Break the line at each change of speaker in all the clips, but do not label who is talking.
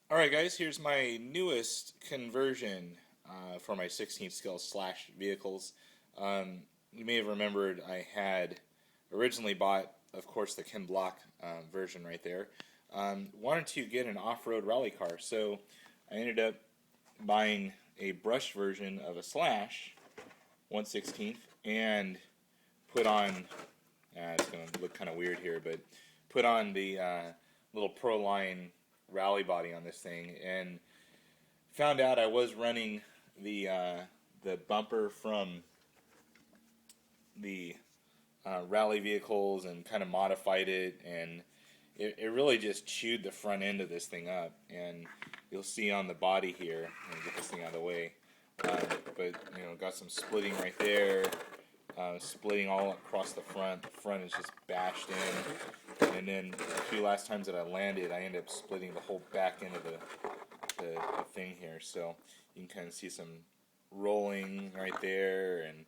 Alright guys, here's my newest conversion for my 16th scale Slash vehicles. You may have remembered I had originally bought, of course, the Ken Block version right there. Wanted to get an off-road rally car, so I ended up buying a brushed version of a Slash 1/16th and put on, it's going to look kind of weird here, but put on the little Pro Line rally body on this thing, and found out I was running the bumper from the rally vehicles and kind of modified it, and it really just chewed the front end of this thing up. And you'll see on the body here, let me get this thing out of the way, but you know, got some splitting right there, splitting all across the front. The front is just bashed in, and then a few last times that I landed, I ended up splitting the whole back end of the thing here. So you can kind of see some rolling right there, and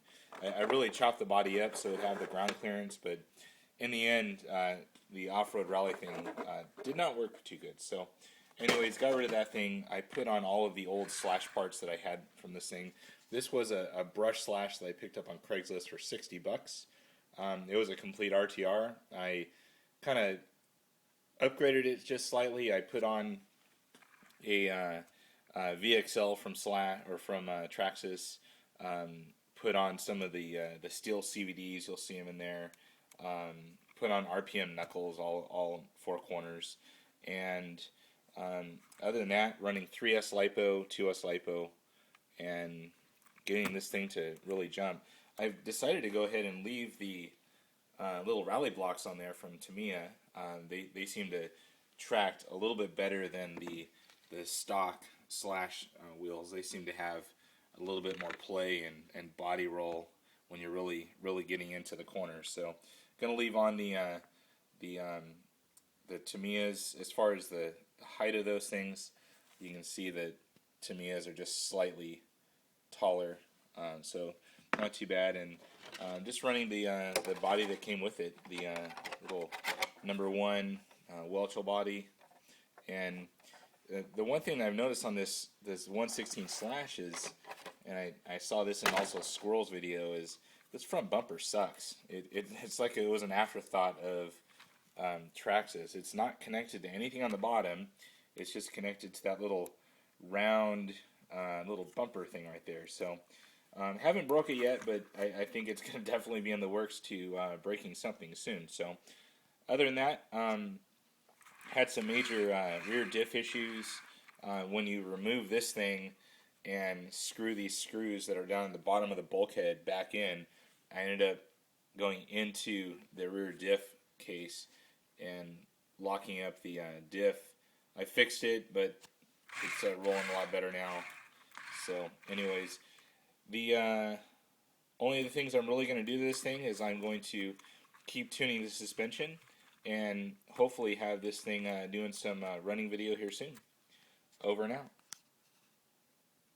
I really chopped the body up so it had the ground clearance, but in the end, the off-road rally thing did not work too good. So anyways, got rid of that thing. I put on all of the old Slash parts that I had from this thing. This was a brush Slash that I picked up on Craigslist for $60. It was a complete RTR. I kind of upgraded it just slightly. I put on a VXL from Traxxas. Put on some of the steel CVDs. You'll see them in there. Put on RPM knuckles, all four corners, and other than that, running 3S lipo, 2S lipo, and getting this thing to really jump. I've decided to go ahead and leave the little rally blocks on there from Tamiya. They seem to tract a little bit better than the stock Slash wheels. They seem to have a little bit more play and body roll when you're really getting into the corners. So gonna leave on the Tamiyas. As far as the height of those things, you can see that Tamiyas are just slightly taller, so not too bad. And just running the body that came with it, the little #1 Welchel body. And the one thing that I've noticed on this 1/16 Slash is, and I saw this in also Squirrel's video, is this front bumper sucks. It's like it was an afterthought of Traxxas. It's not connected to anything on the bottom. It's just connected to that little round little bumper thing right there. So haven't broke it yet, but I think it's going to definitely be in the works to breaking something soon. So other than that, had some major rear diff issues. When you remove this thing and screw these screws that are down at the bottom of the bulkhead back in, I ended up going into the rear diff case and locking up the diff. I fixed it, but it's rolling a lot better now. So anyways, the only the things I'm really going to do to this thing is I'm going to keep tuning the suspension and hopefully have this thing doing some running video here soon. Over and out.